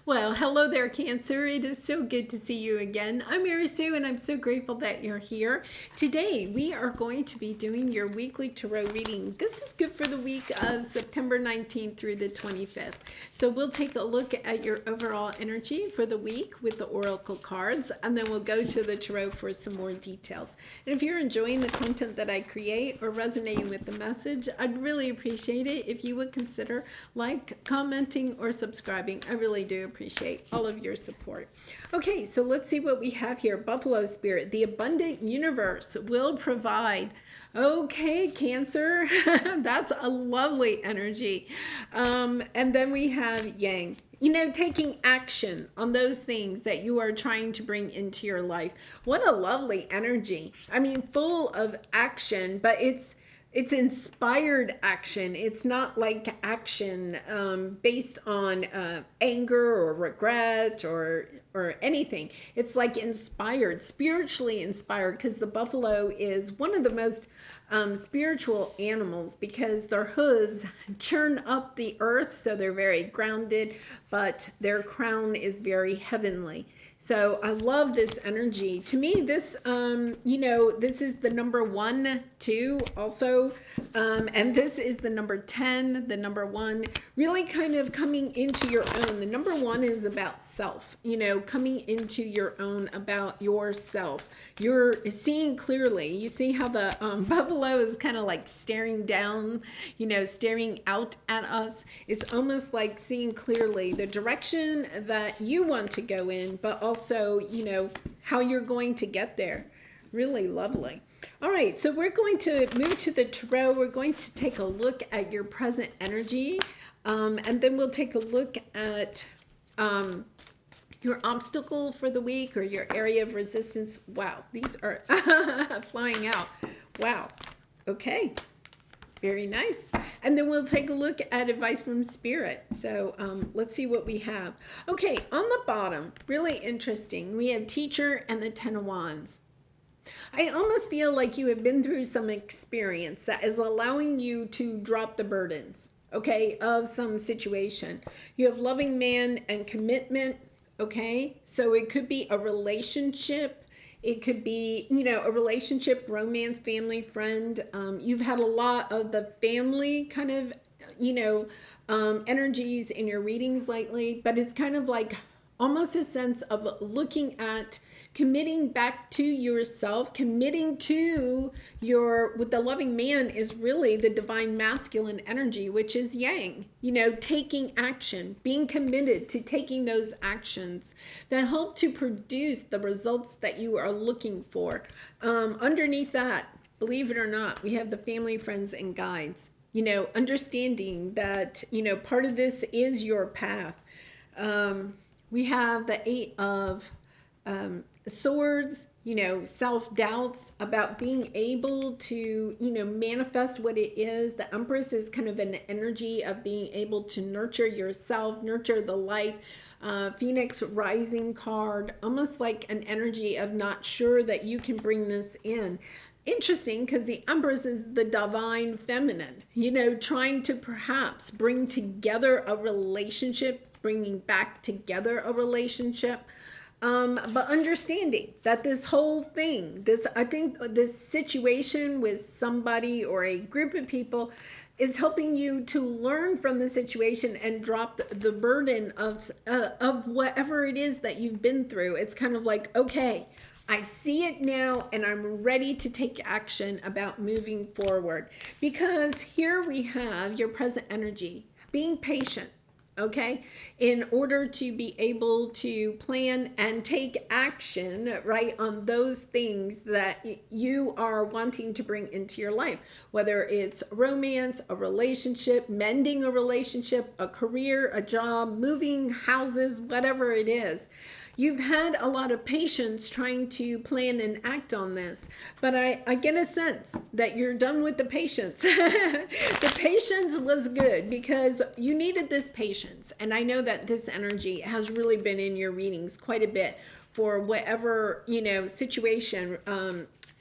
Well, hello there, Cancer. It is so good to see you again. I'm Mary Sue, and I'm so grateful that you're here. Today, we are going to be doing your weekly tarot reading. This is good for the week of September 19th through the 25th. So we'll take a look at your overall energy for the week with the oracle cards, and then we'll go to the tarot for some more details. And if you're enjoying the content that I create or resonating with the message, I'd really appreciate it if you would consider commenting, or subscribing. I really do appreciate all of your support. Okay, so let's see what we have here. Buffalo Spirit, the abundant universe will provide. Okay, Cancer, that's a lovely energy. And then we have Yang, taking action on those things that you are trying to bring into your life. What a lovely energy. I mean, full of action, but it's inspired action. It's not like action based on anger or regret or anything. It's like inspired, spiritually inspired, because the buffalo is one of the most spiritual animals because their hooves churn up the earth, so they're very grounded, but their crown is very heavenly. So I love this energy. To me, this, this is the number 1, 2 also, and this is the number 10, the number 1, really kind of coming into your own. The number 1 is about self, coming into your own, about yourself. You're seeing clearly. You see how the buffalo is kind of like staring down, staring out at us. It's almost like seeing clearly the direction that you want to go in, but also, how you're going to get there. Really lovely. All right, so we're going to move to the tarot. We're going to take a look at your present energy, and then we'll take a look at your obstacle for the week or your area of resistance. Wow, these are flying out. Wow. Okay. Very nice. And then we'll take a look at advice from Spirit. So let's see what we have. Okay, on the bottom, really interesting, we have Teacher and the Ten of Wands. I almost feel like you have been through some experience that is allowing you to drop the burdens, okay, of some situation. You have loving man and commitment, okay? So it could be a relationship. It could be, a relationship, romance, family, friend. You've had a lot of the family kind of, energies in your readings lately, but it's kind of like almost a sense of looking at committing back to yourself, committing to with the loving man is really the divine masculine energy, which is Yang, taking action, being committed to taking those actions that help to produce the results that you are looking for. Underneath that, believe it or not, we have the family, friends, and guides, understanding that, part of this is your path. We have the 8 of Swords, self-doubts about being able to, manifest what it is. The Empress is kind of an energy of being able to nurture yourself, nurture the life. Phoenix Rising card, almost like an energy of not sure that you can bring this in. Interesting, because the Empress is the divine feminine, trying to perhaps bring together a relationship, bringing back together a relationship. But understanding that this whole thing, I think this situation with somebody or a group of people is helping you to learn from the situation and drop the burden of whatever it is that you've been through. It's kind of like, okay, I see it now and I'm ready to take action about moving forward. Because here we have your present energy, being patient. Okay, in order to be able to plan and take action, right, on those things that you are wanting to bring into your life, whether it's romance, a relationship, mending a relationship, a career, a job, moving houses, whatever it is. You've had a lot of patience trying to plan and act on this, but I get a sense that you're done with the patience. The patience was good because you needed this patience. And I know that this energy has really been in your readings quite a bit for whatever, situation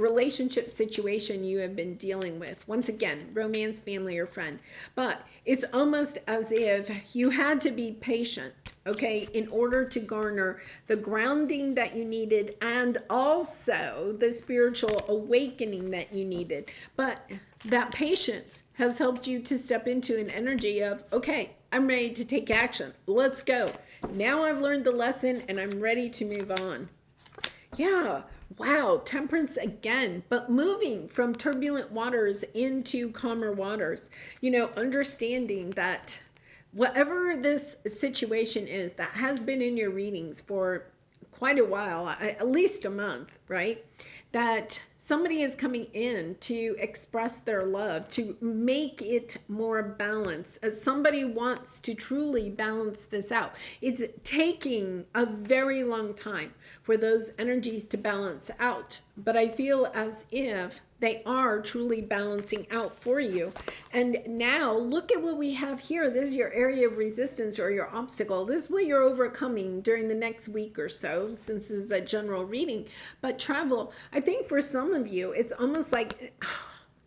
relationship situation you have been dealing with. Once again, romance, family, or friend. But it's almost as if you had to be patient, okay, in order to garner the grounding that you needed and also the spiritual awakening that you needed. But that patience has helped you to step into an energy of, okay, I'm ready to take action. Let's go. Now I've learned the lesson and I'm ready to move on. Yeah, wow, temperance again, but moving from turbulent waters into calmer waters. Understanding that whatever this situation is that has been in your readings for quite a while, at least a month, right? That somebody is coming in to express their love, to make it more balanced, as somebody wants to truly balance this out. It's taking a very long time for those energies to balance out, but I feel as if they are truly balancing out for you. And now look at what we have here. This is your area of resistance or your obstacle. This is what you're overcoming during the next week or so, since this is the general reading. But travel, I think for some of you, it's almost like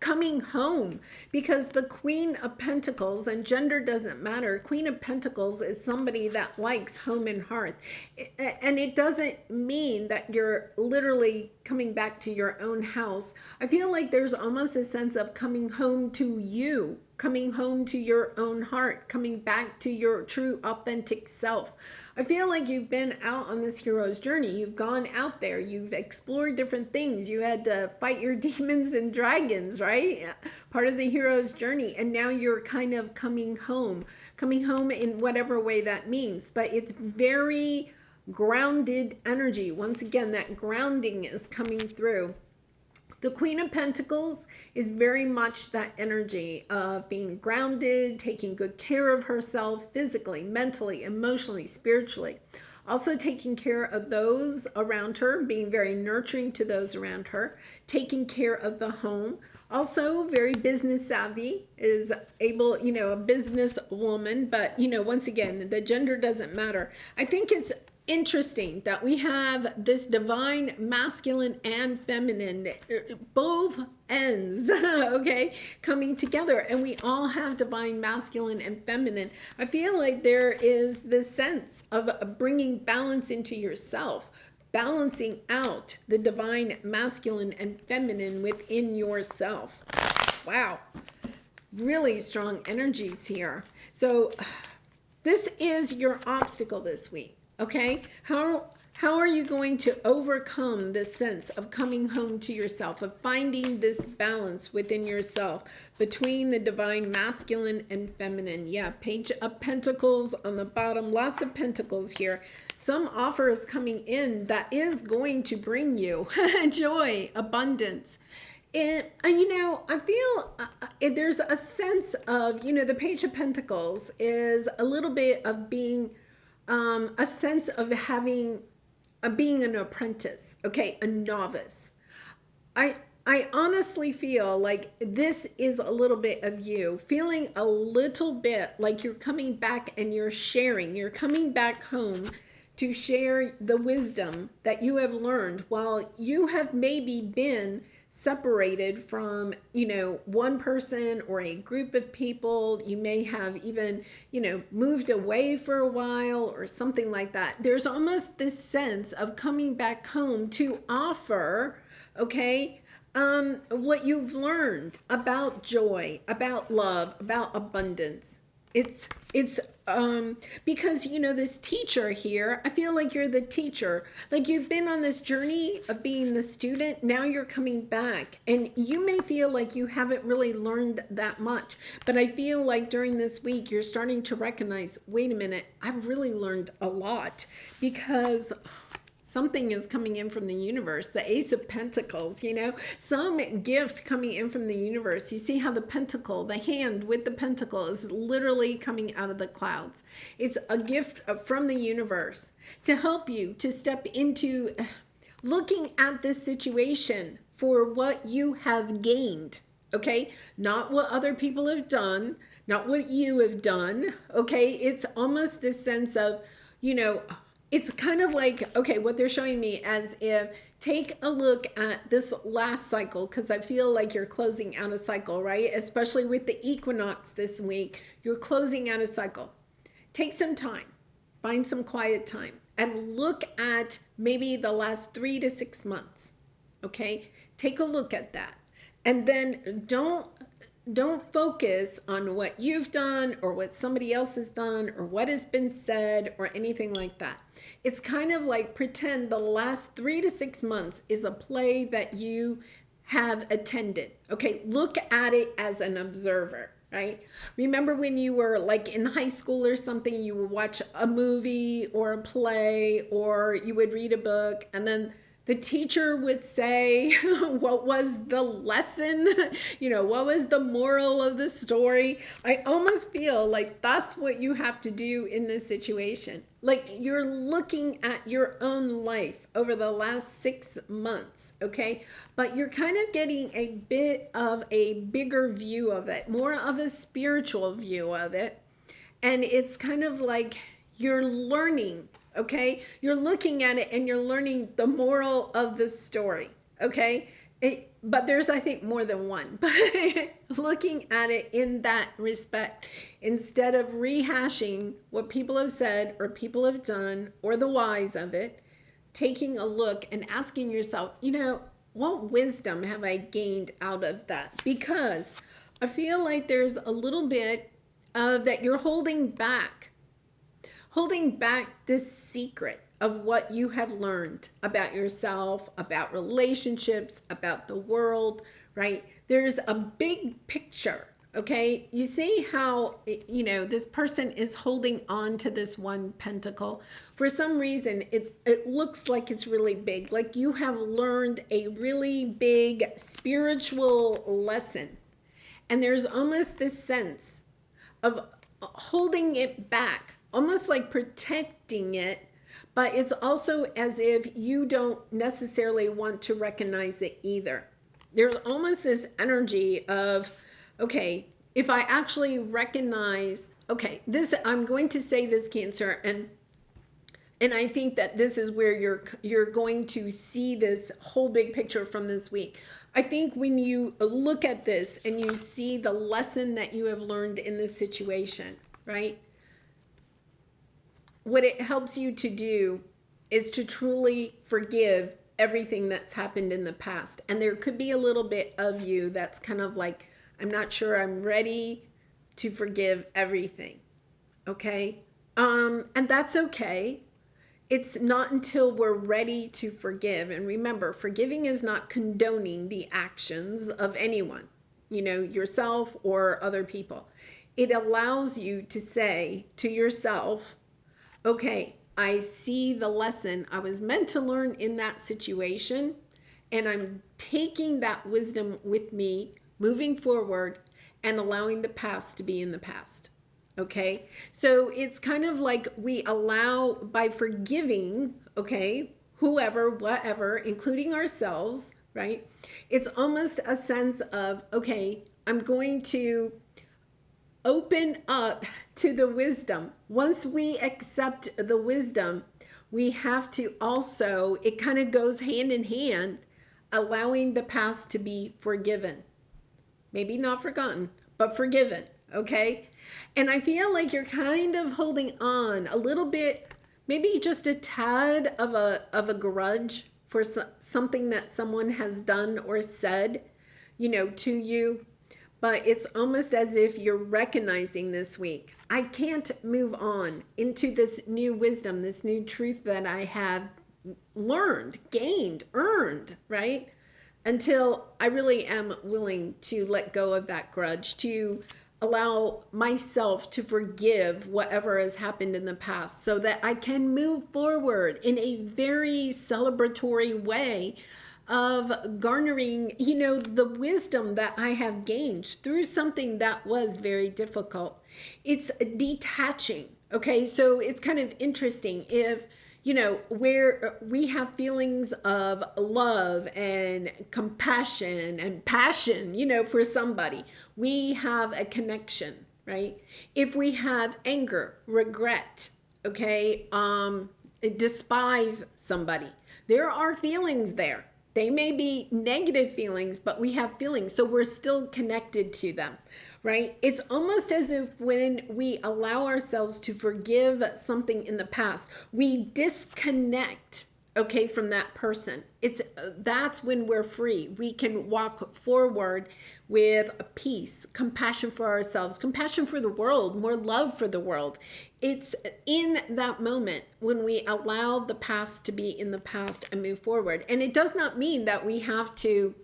coming home, because the Queen of Pentacles, and gender doesn't matter, Queen of Pentacles is somebody that likes home and hearth. And it doesn't mean that you're literally coming back to your own house. I feel like there's almost a sense of coming home to you, coming home to your own heart, coming back to your true authentic self. I feel like you've been out on this hero's journey. You've gone out there. You've explored different things. You had to fight your demons and dragons, right? Part of the hero's journey. And now you're kind of coming home in whatever way that means. But it's very grounded energy. Once again, that grounding is coming through. The Queen of Pentacles is very much that energy of being grounded, taking good care of herself physically, mentally, emotionally, spiritually. Also taking care of those around her, being very nurturing to those around her, taking care of the home. Also very business savvy, is able, a business woman, but, once again, the gender doesn't matter. I think it's interesting that we have this divine masculine and feminine, both ends, okay, coming together, and we all have divine masculine and feminine. I feel like there is this sense of bringing balance into yourself, balancing out the divine masculine and feminine within yourself. Wow, really strong energies here. So this is your obstacle this week. Okay, how are you going to overcome this sense of coming home to yourself, of finding this balance within yourself between the divine masculine and feminine? Yeah, Page of Pentacles on the bottom, lots of pentacles here. Some offer is coming in that is going to bring you joy, abundance. And, I feel there's a sense of, the Page of Pentacles is a little bit of being a sense of being an apprentice, okay, a novice. I honestly feel like this is a little bit of you feeling a little bit like you're coming back and you're coming back home to share the wisdom that you have learned while you have maybe been separated from, one person or a group of people. You may have even, moved away for a while or something like that. There's almost this sense of coming back home to offer, okay, what you've learned about joy, about love, about abundance. It's because, this teacher here, I feel like you're the teacher. Like you've been on this journey of being the student. Now you're coming back and you may feel like you haven't really learned that much. But I feel like during this week, you're starting to recognize, wait a minute, I've really learned a lot, because something is coming in from the universe. The Ace of Pentacles, some gift coming in from the universe. You see how the pentacle, the hand with the pentacle, is literally coming out of the clouds. It's a gift from the universe to help you to step into looking at this situation for what you have gained, okay? Not what other people have done, not what you have done, okay? It's almost this sense of, it's kind of like, okay, what they're showing me as if take a look at this last cycle, because I feel like you're closing out a cycle, right? Especially with the equinox this week, you're closing out a cycle. Take some time, find some quiet time, and look at maybe the last 3 to 6 months. Okay, take a look at that, and then don't focus on what you've done or what somebody else has done or what has been said or anything like that. It's kind of like pretend the last 3 to 6 months is a play that you have attended. Okay, look at it as an observer, right? Remember when you were like in high school or something, you would watch a movie or a play or you would read a book, and then the teacher would say, what was the lesson? What was the moral of the story? I almost feel like that's what you have to do in this situation. Like you're looking at your own life over the last 6 months, okay? But you're kind of getting a bit of a bigger view of it, more of a spiritual view of it. And it's kind of like you're learning. Okay, you're looking at it and you're learning the moral of the story. Okay, but there's, I think, more than one. But looking at it in that respect, instead of rehashing what people have said or people have done or the whys of it, taking a look and asking yourself, what wisdom have I gained out of that? Because I feel like there's a little bit of that you're holding back this secret of what you have learned about yourself, about relationships, about the world, right? There's a big picture, okay? You see how, this person is holding on to this one pentacle. For some reason, it looks like it's really big, like you have learned a really big spiritual lesson. And there's almost this sense of holding it back, almost like protecting it, but it's also as if you don't necessarily want to recognize it either. There's almost this energy of, okay, if I actually recognize, okay, this, I'm going to say this, Cancer, and I think that this is where you're going to see this whole big picture from this week. I think when you look at this and you see the lesson that you have learned in this situation, right? What it helps you to do is to truly forgive everything that's happened in the past. And there could be a little bit of you that's kind of like, I'm not sure I'm ready to forgive everything. Okay? And that's okay. It's not until we're ready to forgive. And remember, forgiving is not condoning the actions of anyone, yourself or other people. It allows you to say to yourself, okay, I see the lesson I was meant to learn in that situation, and I'm taking that wisdom with me moving forward and allowing the past to be in the past. Okay, so it's kind of like we allow, by forgiving, okay, whoever, whatever, including ourselves, right? It's almost a sense of, okay, I'm going to open up to the wisdom. Once we accept the wisdom, we have to also, it kind of goes hand in hand, allowing the past to be forgiven. Maybe not forgotten, but forgiven, okay? And I feel like you're kind of holding on a little bit, maybe just a tad of a grudge for something that someone has done or said, to you. But it's almost as if you're recognizing this week, I can't move on into this new wisdom, this new truth that I have learned, gained, earned, right? Until I really am willing to let go of that grudge, to allow myself to forgive whatever has happened in the past so that I can move forward in a very celebratory way of garnering, the wisdom that I have gained through something that was very difficult. It's detaching. Okay, so it's kind of interesting if, where we have feelings of love and compassion and passion, for somebody, we have a connection, right? If we have anger, regret, okay, despise somebody. There are feelings there. They may be negative feelings, but we have feelings, so we're still connected to them, right? It's almost as if when we allow ourselves to forgive something in the past, we disconnect, okay, from that person. That's when we're free. We can walk forward with peace, compassion for ourselves, compassion for the world, more love for the world. It's in that moment when we allow the past to be in the past and move forward. And it does not mean that we have to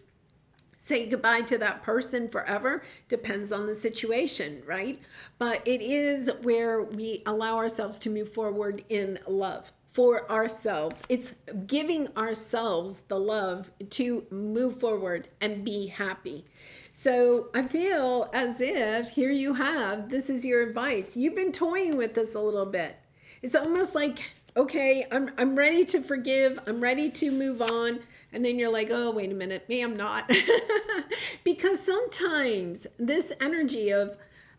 say goodbye to that person forever. Depends on the situation, right? But it is where we allow ourselves to move forward in love for ourselves. It's giving ourselves the love to move forward and be happy. So I feel as if here you have, this is your advice. You've been toying with this a little bit. It's almost like, okay, I'm ready to forgive. I'm ready to move on. And then you're like, oh, wait a minute, me, I'm not. Because sometimes this energy of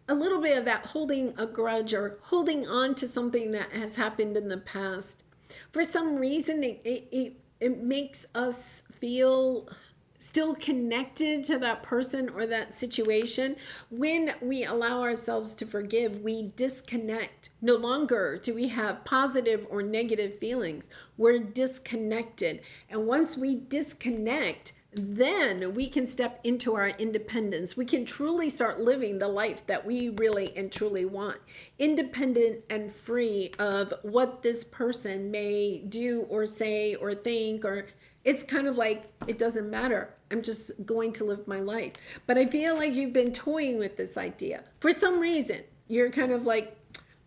a little bit of that holding a grudge or holding on to something that has happened in the past, for some reason, it makes us feel still connected to that person or that situation. When we allow ourselves to forgive, we disconnect. No longer do we have positive or negative feelings. We're disconnected. And once we disconnect, then we can step into our independence. We can truly start living the life that we really and truly want. Independent and free of what this person may do or say or think, or it's kind of like, it doesn't matter. I'm just going to live my life. But I feel like you've been toying with this idea. For some reason, you're kind of like,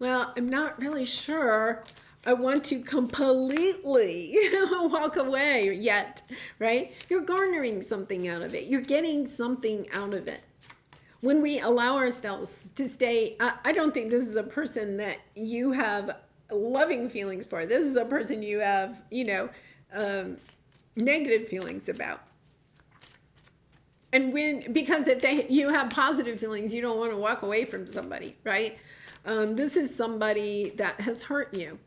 well, I'm not really sure I want to completely walk away yet, right? You're garnering something out of it. You're getting something out of it. When we allow ourselves to stay, I don't think this is a person that you have loving feelings for. This is a person you have, negative feelings about. And because if you have positive feelings, you don't want to walk away from somebody, right? This is somebody that has hurt you.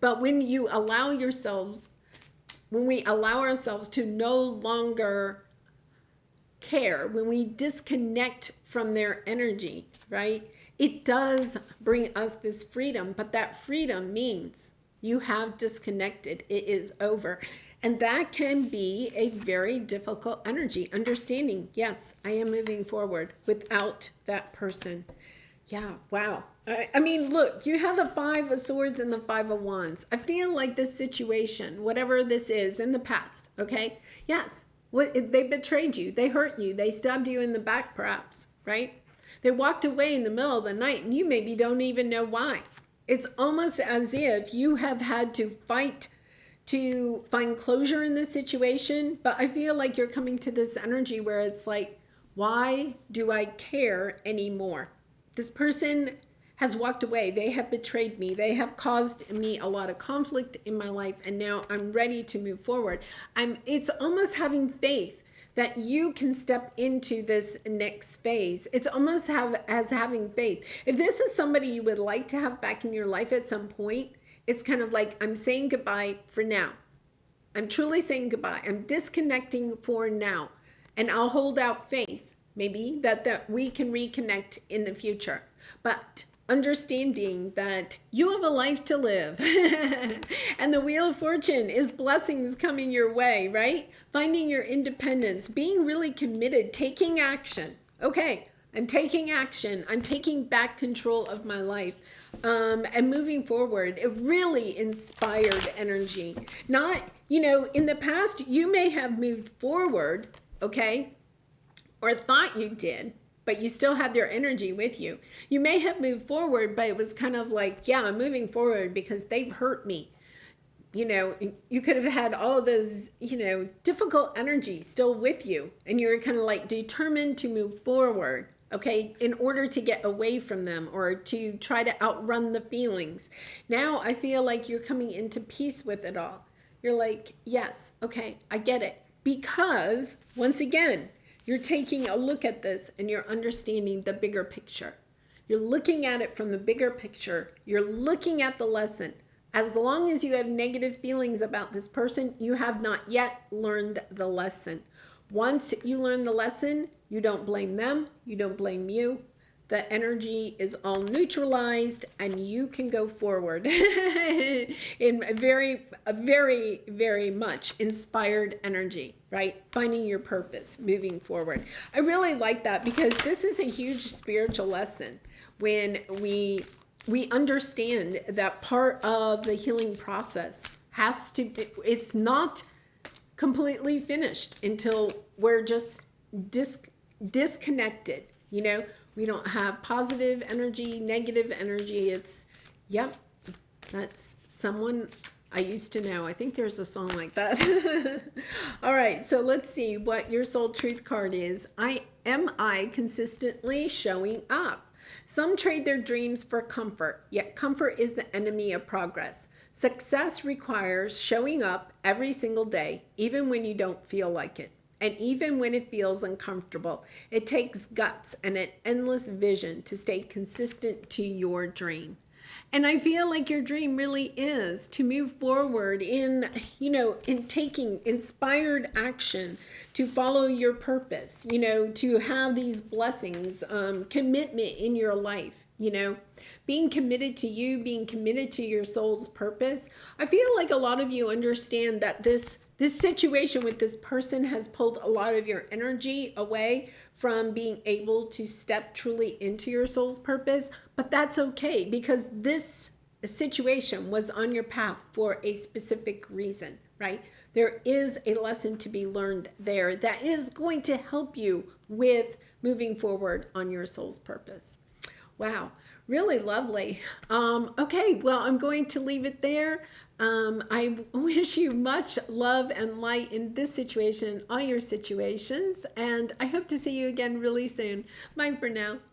But when we allow ourselves to no longer care, when we disconnect from their energy, right? It does bring us this freedom, but that freedom means you have disconnected. It is over. And that can be a very difficult energy. Understanding, yes, I am moving forward without that person. Yeah, wow. I mean, look, you have the 5 of Swords and the 5 of Wands. I feel like this situation, whatever this is in the past, okay? Yes, they betrayed you. They hurt you. They stabbed you in the back, perhaps, right? They walked away in the middle of the night, and you maybe don't even know why. It's almost as if you have had to fight to find closure in this situation. But I feel like you're coming to this energy where it's like, why do I care anymore? This person has walked away. They have betrayed me. They have caused me a lot of conflict in my life, and now I'm ready to move forward. It's almost having faith that you can step into this next phase. It's almost as having faith. If this is somebody you would like to have back in your life at some point, it's kind of like, I'm saying goodbye for now. I'm truly saying goodbye. I'm disconnecting for now, and I'll hold out faith, maybe that we can reconnect in the future. But understanding that you have a life to live and the Wheel of Fortune is blessings coming your way, right? Finding your independence, being really committed, taking action. Okay, I'm taking action. I'm taking back control of my life and moving forward. A really inspired energy. Not, in the past, you may have moved forward, okay, or thought you did, but you still had their energy with you. You may have moved forward, but it was kind of like, yeah, I'm moving forward because they've hurt me. You could have had all of those, difficult energy still with you. And you were kind of like determined to move forward, okay, in order to get away from them or to try to outrun the feelings. Now I feel like you're coming into peace with it all. You're like, yes, okay, I get it. Because, once again, you're taking a look at this and you're understanding the bigger picture. You're looking at it from the bigger picture. You're looking at the lesson. As long as you have negative feelings about this person, you have not yet learned the lesson. Once you learn the lesson, you don't blame them, you don't blame you. The energy is all neutralized and you can go forward in a very much inspired energy, right? Finding your purpose, moving forward. I really like that because this is a huge spiritual lesson when we understand that part of the healing process has to be, it's not completely finished until we're just disconnected, you know? We don't have positive energy, negative energy. It's, yep, that's someone I used to know. I think there's a song like that. All right, so let's see what your soul truth card is. Am I consistently showing up? Some trade their dreams for comfort, yet comfort is the enemy of progress. Success requires showing up every single day, even when you don't feel like it. And even when it feels uncomfortable, it takes guts and an endless vision to stay consistent to your dream. And I feel like your dream really is to move forward in, you know, in taking inspired action to follow your purpose, you know, to have these blessings, commitment in your life, you know, being committed to you, being committed to your soul's purpose. I feel like a lot of you understand that this situation with this person has pulled a lot of your energy away from being able to step truly into your soul's purpose. But that's okay because this situation was on your path for a specific reason, right? There is a lesson to be learned there that is going to help you with moving forward on your soul's purpose. Wow, really lovely. Okay, well, I'm going to leave it there. I wish you much love and light in this situation, all your situations, and I hope to see you again really soon. Bye for now.